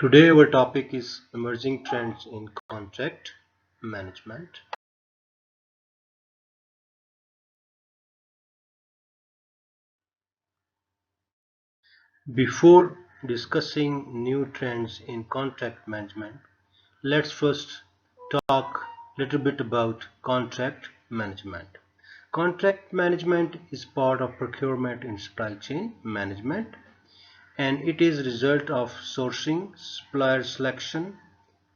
Today our topic is emerging trends in contract management. Before discussing new trends in contract management, let's first talk a little bit about contract management. Contract management is part of procurement in supply chain management, and it is a result of sourcing, supplier selection,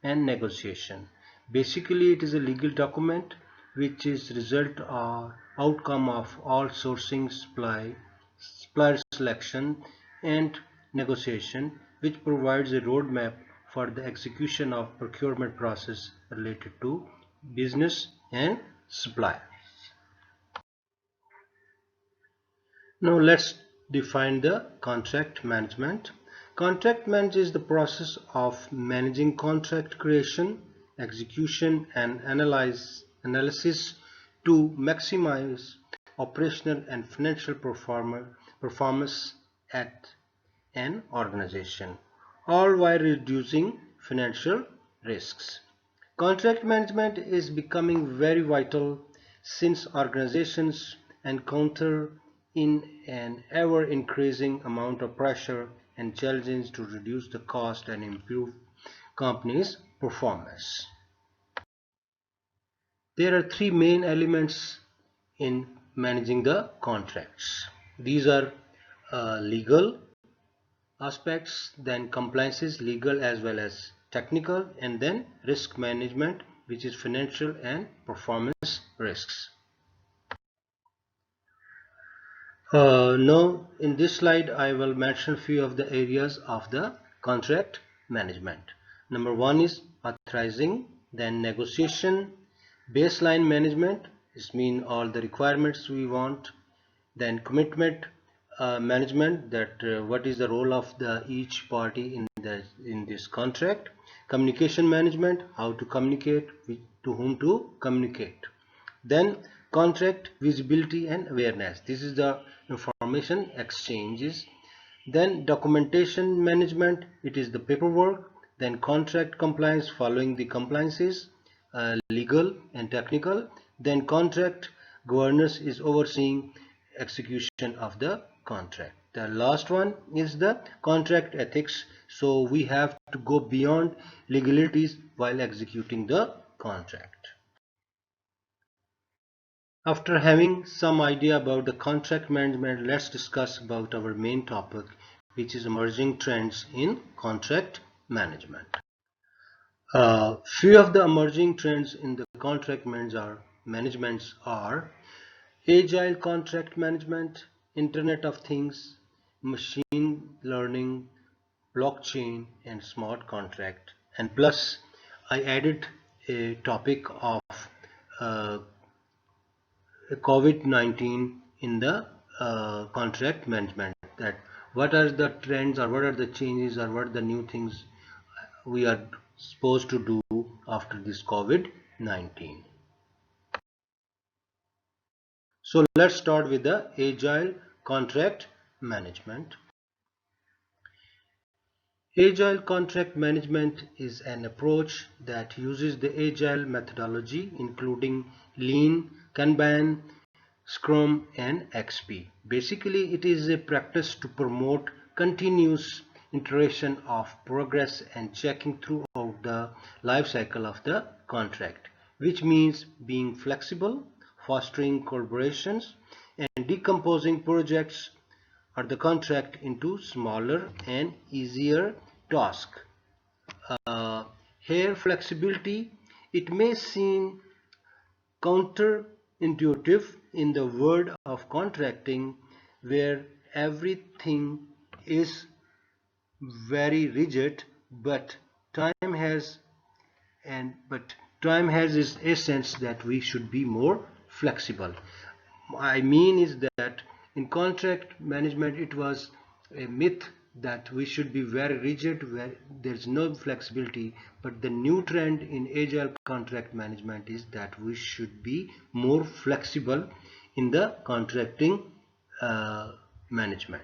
and negotiation. Basically, it is a legal document which is result or outcome of all sourcing, supplier selection, and negotiation, which provides a roadmap for the execution of procurement process related to business and supply. Now let's define the contract management. Contract management is the process of managing contract creation, execution, and analysis to maximize operational and financial performance at an organization, all while reducing financial risks. Contract management is becoming very vital since organizations encounter in an ever increasing amount of pressure and challenges to reduce the cost and improve companies' performance. There are three main elements in managing the contracts. These are legal aspects, then compliances, legal as well as technical, and then risk management, which is financial and performance risks. Now in this slide I will mention few of the areas of the contract management. Number one is authorizing, then negotiation, baseline management, this means all the requirements we want, then commitment management, that what is the role of the each party in this contract, communication management, how to communicate, to whom to communicate, then contract visibility and awareness, this is the information exchanges, then documentation management, it is the paperwork, then contract compliance, following the compliances, legal and technical, then contract governance is overseeing execution of the contract. The last one is the contract ethics, so we have to go beyond legalities while executing the contract. After having some idea about the contract management, let's discuss about our main topic, which is emerging trends in contract management. Few of the emerging trends in the contract management are Agile contract management, Internet of Things, machine learning, blockchain, and smart contract. And plus, I added a topic of uh, COVID-19 in the contract management, that what are the trends or what are the changes or what are the new things we are supposed to do after this COVID-19. So let's start with the Agile contract management. Agile contract management is an approach that uses the Agile methodology including Lean, Kanban, Scrum and XP. Basically, it is a practice to promote continuous iteration of progress and checking throughout the life cycle of the contract, which means being flexible, fostering collaborations, and decomposing projects or the contract into smaller and easier tasks. Here, flexibility, it may seem counterintuitive in the world of contracting where everything is very rigid, but time has its essence that we should be more flexible. I mean is that in contract management it was a myth that we should be very rigid where there's no flexibility, but the new trend in agile contract management is that we should be more flexible in the contracting management.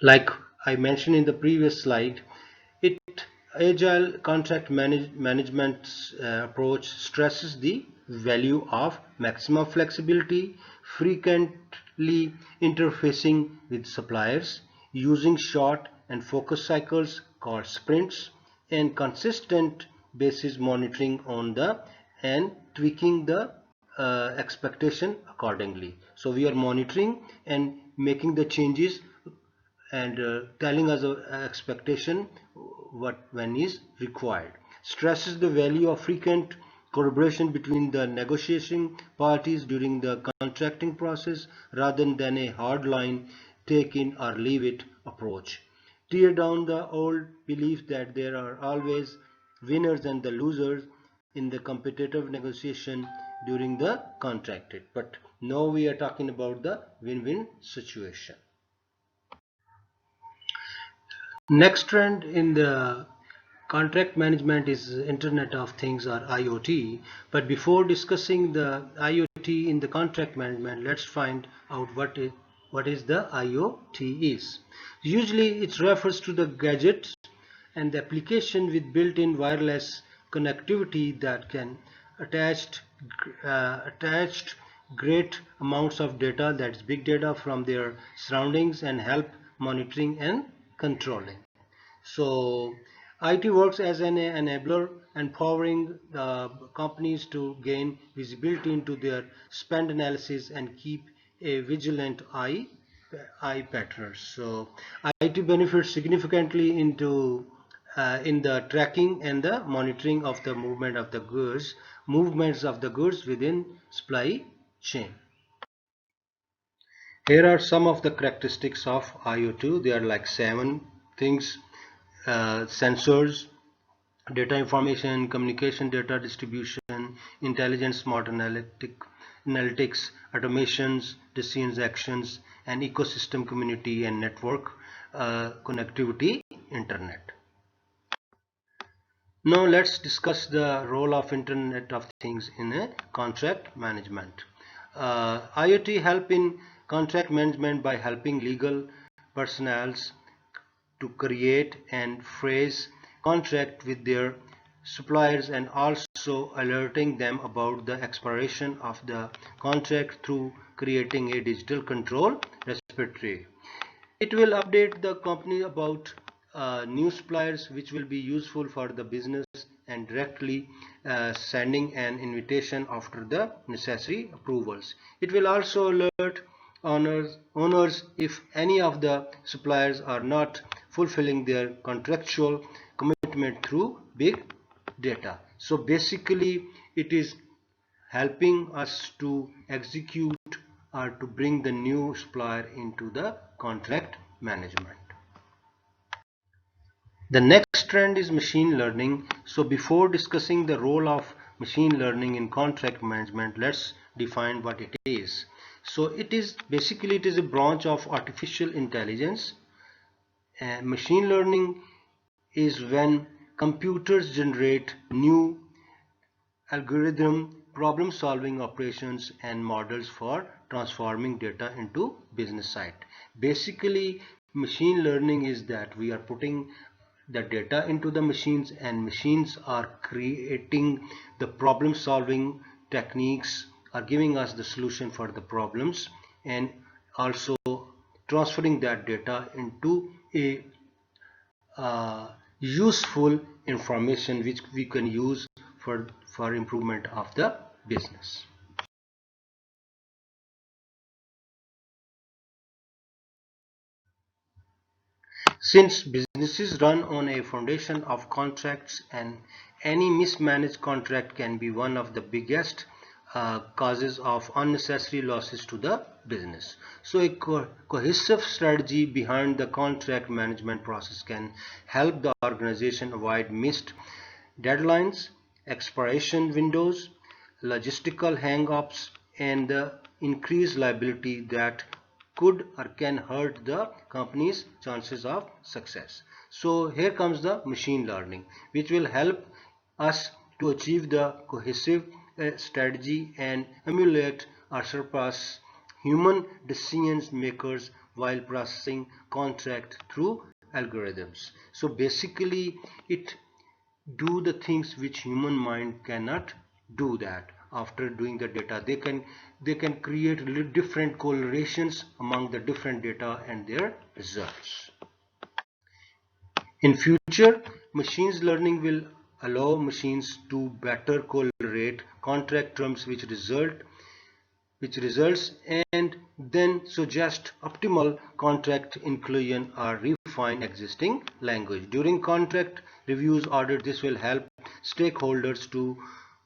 Like I mentioned in the previous slide, it agile contract management approach stresses the value of maximum flexibility, frequently interfacing with suppliers, using short and focus cycles called sprints, and consistent basis monitoring on the and tweaking the expectation accordingly. So we are monitoring and making the changes and telling us a expectation what when is required. Stresses the value of frequent collaboration between the negotiation parties during the contracting process rather than a hard line take in or leave it approach. Tear down the old belief that there are always winners and the losers in the competitive negotiation during the contracted, but now we are talking about the win-win situation. Next trend in the contract management is Internet of Things or IoT. But before discussing the IoT in the contract management, let's find out what is the IoT is. Usually it refers to the gadgets and the application with built-in wireless connectivity that can attached great amounts of data, that's big data, from their surroundings and help monitoring and controlling. So IT works as an enabler, empowering companies to gain visibility into their spend analysis and keep a vigilant eye patterns. So IT benefits significantly in the tracking and the monitoring of the movements of the goods within supply chain. Here are some of the characteristics of IoT. They are like 7 things: sensors, data information, communication, data distribution, intelligent smart analytics, automations, decisions, actions, and ecosystem, community and network connectivity, internet. Now let's discuss the role of Internet of Things in a contract management. IoT help in contract management by helping legal personnels to create and phrase contract with their suppliers and also alerting them about the expiration of the contract through creating a digital control repository. It will update the company about new suppliers, which will be useful for the business, and directly sending an invitation after the necessary approvals. It will also alert owners if any of the suppliers are not fulfilling their contractual commitment through big data. So basically it is helping us to execute or to bring the new supplier into the contract management. The next trend is machine learning. So before discussing the role of machine learning in contract management, let's define what it is. So it is a branch of artificial intelligence. Machine learning is when computers generate new algorithm, problem solving operations and models for transforming data into business site. Basically machine learning is that we are putting the data into the machines and machines are creating the problem solving techniques, are giving us the solution for the problems and also transferring that data into a useful information which we can use for improvement of the business. Since businesses run on a foundation of contracts and any mismanaged contract can be one of the biggest causes of unnecessary losses to the business. So a cohesive strategy behind the contract management process can help the organization avoid missed deadlines, expiration windows, logistical hang-ups, and the increased liability that could or can hurt the company's chances of success. So here comes the machine learning, which will help us to achieve the cohesive strategy and emulate or surpass human decision makers while processing contract through algorithms. So basically it do the things which human mind cannot do. That after doing the data, they can create different correlations among the different data and their results. In future, machine learning will allow machines to better correlate contract terms which results and then suggest optimal contract inclusion or refine existing language. During contract reviews audit, this will help stakeholders to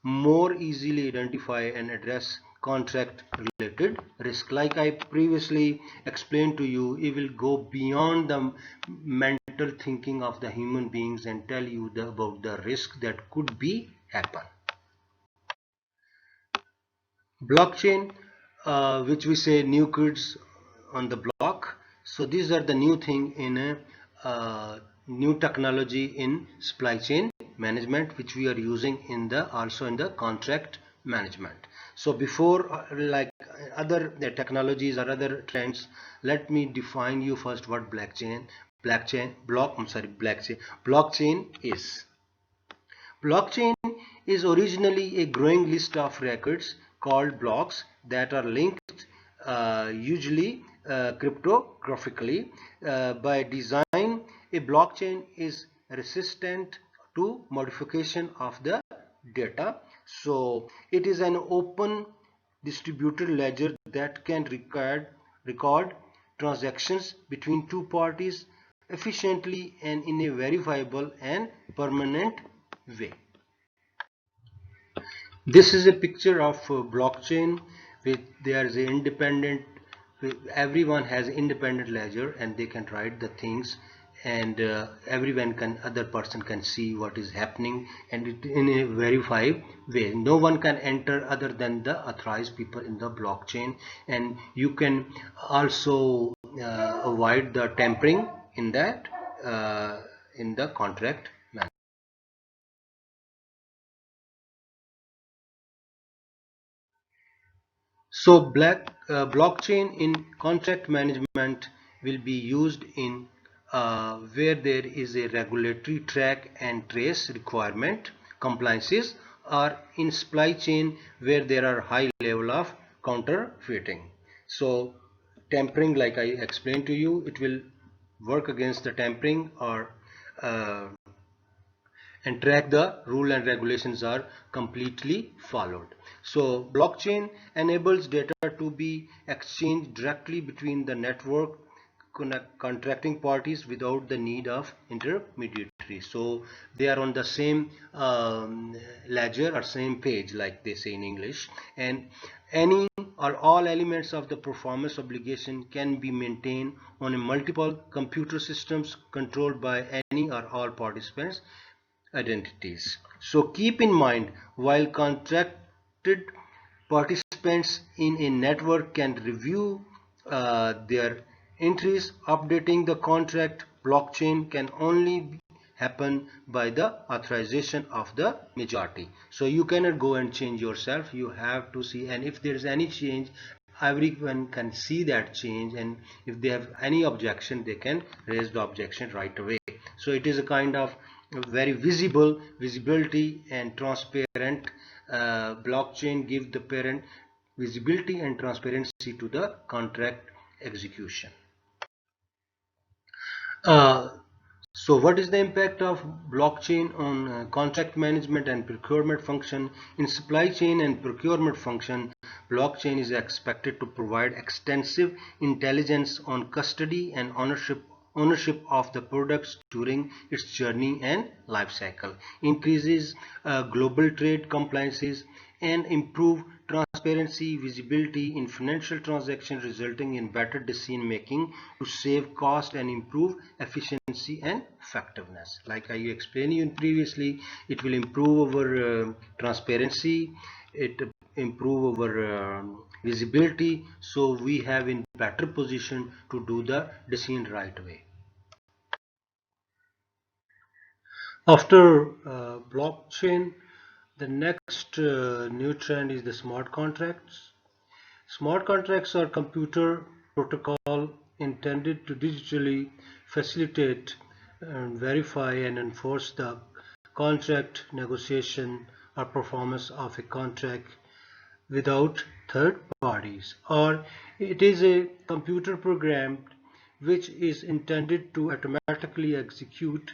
more easily identify and address contract related risk. Like I previously explained to you, it will go beyond the mental thinking of the human beings and tell you about the risk that could be happen. Blockchain, which we say new kids on the block. So these are the new thing in a new technology in supply chain management, which we are using in the also in the contract management. So before like other technologies or other trends, let me define you first what blockchain is. Blockchain is originally a growing list of records called blocks that are linked, usually cryptographically. By design, a blockchain is resistant to modification of the data. So it is an open distributed ledger that can record transactions between two parties efficiently and in a verifiable and permanent way. This is a picture of a blockchain with there is a independent, everyone has independent ledger and they can write the things, and other person can see what is happening and it in a verified way. No one can enter other than the authorized people in the blockchain, and you can also avoid the tampering in that in the contract. So blockchain in contract management will be used in where there is a regulatory track and trace requirement compliances, or in supply chain where there are high level of counterfeiting. So tampering, like I explained to you, it will work against the tampering or uh, and track the rule and regulations are completely followed. So blockchain enables data to be exchanged directly between the network contracting parties without the need of intermediary. So they are on the same ledger or same page, like they say in English, and any or all elements of the performance obligation can be maintained on a multiple computer systems controlled by any or all participants identities. So keep in mind, while contracted participants in a network can review their entries, updating the contract blockchain can only happen by the authorization of the majority. So you cannot go and change yourself. You have to see, and if there is any change, everyone can see that change, and if they have any objection, they can raise the objection right away. So it is a kind of very visibility and transparent. Blockchain give the parent visibility and transparency to the contract execution. uh, so what is the impact of blockchain on contract management and procurement function? In supply chain and procurement function, blockchain is expected to provide extensive intelligence on custody and ownership of the products during its journey and life cycle, increases global trade compliances, and improve transparency, visibility in financial transactions, resulting in better decision making to save cost and improve efficiency and effectiveness. Like I explained you previously, it will improve our transparency, it improve our visibility, so we have in better position to do the decision right away. After blockchain, the next new trend is the smart contracts. Smart contracts are computer protocol intended to digitally facilitate and verify and enforce the contract negotiation or performance of a contract without third parties, or it is a computer program which is intended to automatically execute,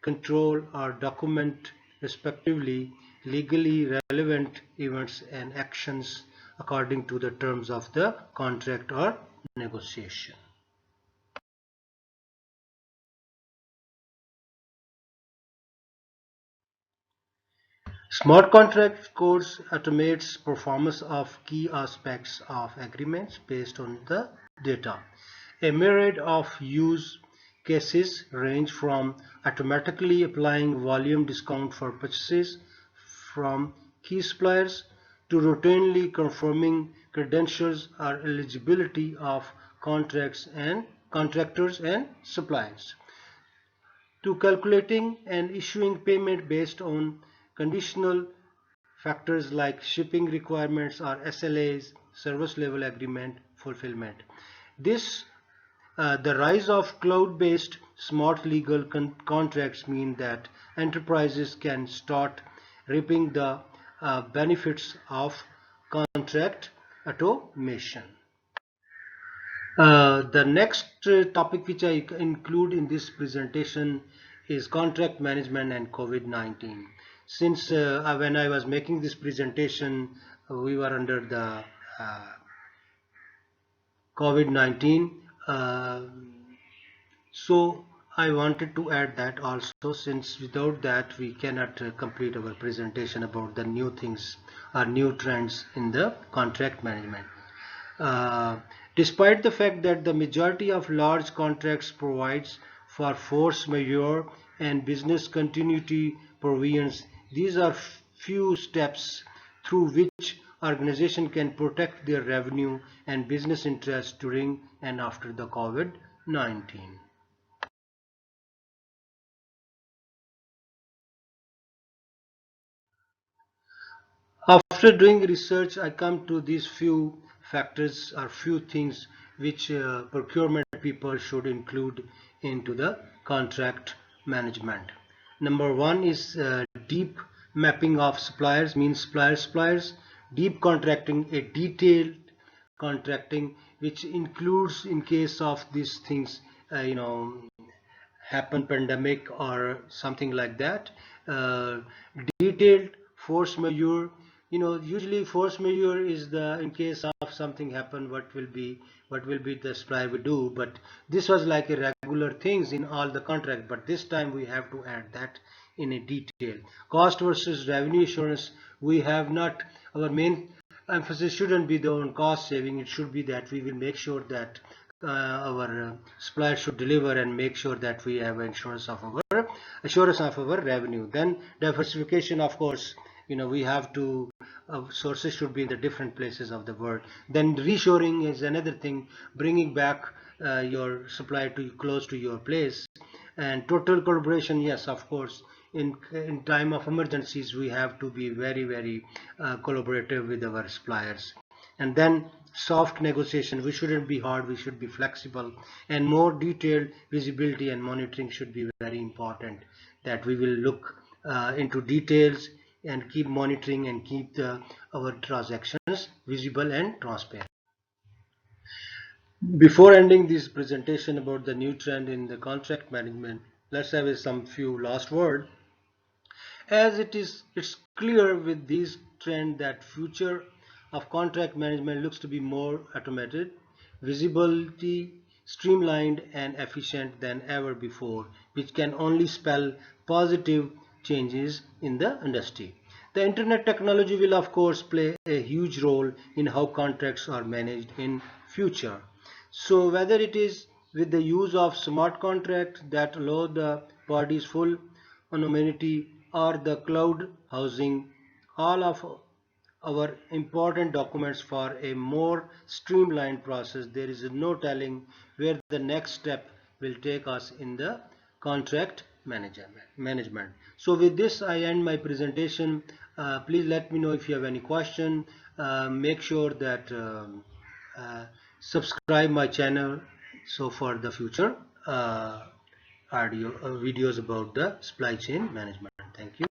control, or document respectively legally relevant events and actions according to the terms of the contract or negotiation. Smart contract codes automates performance of key aspects of agreements based on the data. A myriad of use cases range from automatically applying volume discount for purchases from key suppliers to routinely confirming credentials or eligibility of contractors and suppliers, to calculating and issuing payment based on conditional factors like shipping requirements or SLAs, service level agreement fulfillment. This the rise of cloud-based smart legal contracts mean that enterprises can start reaping the benefits of contract automation. The next topic which I include in this presentation is contract management and COVID-19. Since when I was making this presentation, we were under the COVID-19. So I wanted to add that also, since without that we cannot complete our presentation about the new things or new trends in the contract management. Uh, Despite the fact that the majority of large contracts provides for force majeure and business continuity provisions, these are few steps through which organization can protect their revenue and business interests during and after the COVID-19. After doing research, I come to these few factors or few things which procurement people should include into the contract management. Number one is deep mapping of suppliers, means suppliers, deep contracting, a detailed contracting which includes, in case of these things, happen pandemic or something like that, uh, detailed force majeure. Usually force majeure is the, in case of something happen, what will be the supply we do, but this was like a regular things in all the contract, but this time we have to add that in a detail. Cost versus revenue assurance, we have not, our main emphasis shouldn't be on cost saving, it should be that we will make sure that our supplier should deliver and make sure that we have assurance of our revenue. Then diversification, of course, we have to, sources should be in the different places of the world. Then reshoring is another thing, bringing back your supply to close to your place. And total collaboration, yes, of course, in time of emergencies we have to be very, very collaborative with our suppliers. And then soft negotiation, we shouldn't be hard, we should be flexible, and more detailed visibility and monitoring should be very important, that we will look into details and keep monitoring and keep our transactions visible and transparent. Before ending this presentation about the new trend in the contract management, let's have some few last word. As it's clear with this trend that future of contract management looks to be more automated, visibility, streamlined and efficient than ever before, which can only spell positive changes in the industry. The internet technology will of course play a huge role in how contracts are managed in future. So whether it is with the use of smart contracts that allow the parties full anonymity or the cloud housing, all of our important documents for a more streamlined process, there is no telling where the next step will take us in the contract management. So with this I end my presentation. Please let me know if you have any question. Make sure that uh, subscribe my channel so for the future videos about the supply chain management. Thank you.